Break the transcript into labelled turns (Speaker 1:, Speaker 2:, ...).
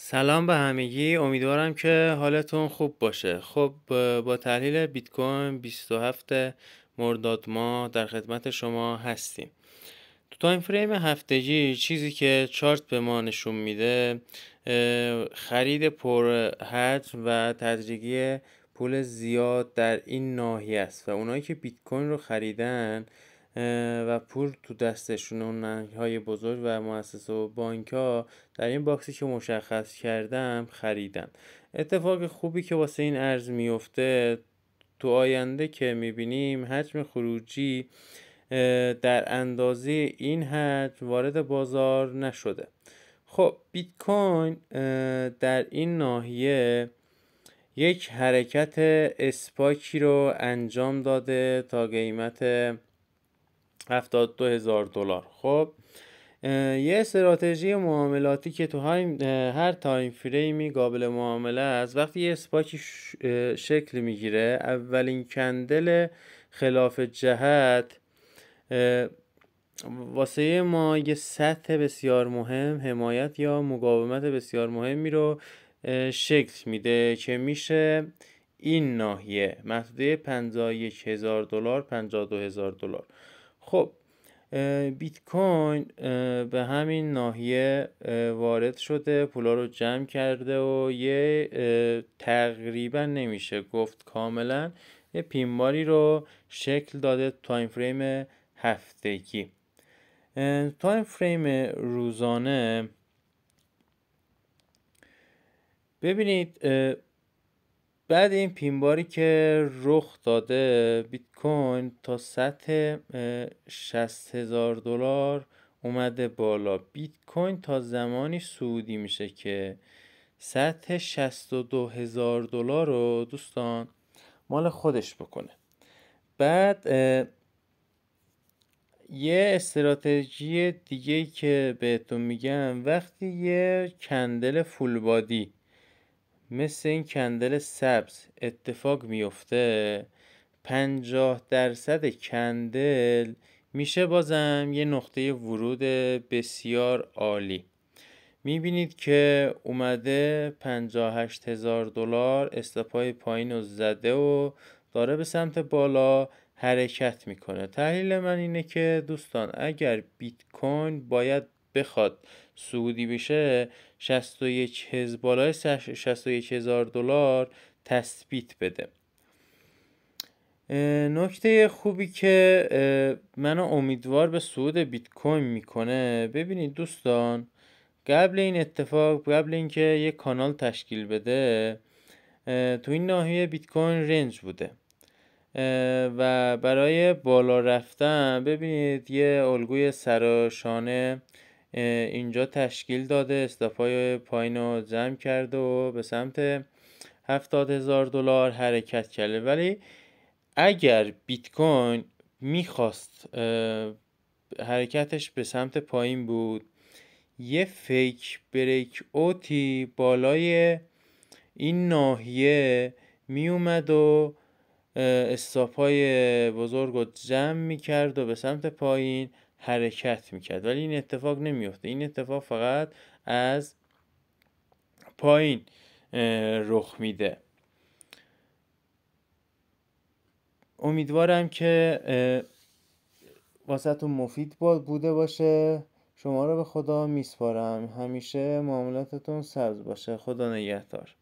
Speaker 1: سلام به همگی، امیدوارم که حالتون خوب باشه. خب با تحلیل بیت کوین 27 مرداد ماه در خدمت شما هستیم. تو تایم فریم هفتگی چیزی که چارت به ما نشون میده خرید پر حجم و تدریجی پول زیاد در این ناحیه است و اونایی که بیت کوین رو خریدن و پول تو دستشون، اون نهادهای بزرگ و مؤسسه و بانک ها در این باکسی که مشخص کردم خریدن. اتفاق خوبی که واسه این ارز میفته تو آینده که میبینیم حجم خروجی در اندازه این حجم وارد بازار نشده. خب بیت کوین در این ناحیه یک حرکت اسپاکی رو انجام داده تا قیمت $72,000. خب یه استراتژی معاملاتی که تو هر تایم فریمی قابل معامله است، وقتی یه اسپاکی شکل میگیره، اولین کندل خلاف جهت واسه ما یه سطح بسیار مهم، حمایت یا مقاومت بسیار مهمی رو شکل میده که میشه این ناحیه محدوده $51,000 $52,000. خب بیت کوین به همین ناحیه وارد شده، پولا رو جمع کرده و یه تقریبا نمیشه گفت کاملا یه پینباری رو شکل داده. تایم فریم هفتگی، تایم فریم روزانه، ببینید بعد این پینباری که رخ داده، بیت کوین تا سطح $60,000 اومده بالا. بیت کوین تا زمانی صعودی میشه که سطح $62,000 رو دوستان مال خودش بکنه. بعد یه استراتژی دیگه که بهتون میگم، وقتی یه کندل فول بادی مثل این کندل سبز اتفاق میفته، 50% کندل میشه بازم یه نقطه ورود بسیار عالی. میبینید که اومده $58,000 استاپای پایین رو زده و داره به سمت بالا حرکت میکنه. تحلیل من اینه که دوستان اگر بیت کوین باید بخواد صعودی بشه، بالای $61,000 تثبیت بده. نکته خوبی که منو امیدوار به صعود بیت کوین میکنه، ببینید دوستان، قبل این اتفاق، قبل اینکه یک کانال تشکیل بده، تو این ناحیه بیت کوین رنج بوده و برای بالا رفتن ببینید یه الگوی سراشانه اینجا تشکیل داده، استاپای پایین رو جمع کرده و به سمت $70,000 حرکت کرده. ولی اگر بیت کوین میخواست حرکتش به سمت پایین بود، یه فیک بریک اوتی بالای این ناحیه می اومد و استاپای بزرگ رو جمع میکرد و به سمت پایین حرکت میکرد، ولی این اتفاق نمیفته. این اتفاق فقط از پایین رخ میده. امیدوارم که واسهتون مفید بوده باشه. شما رو به خدا میسپارم. همیشه معاملاتتون سبز باشه. خدا نگهدار.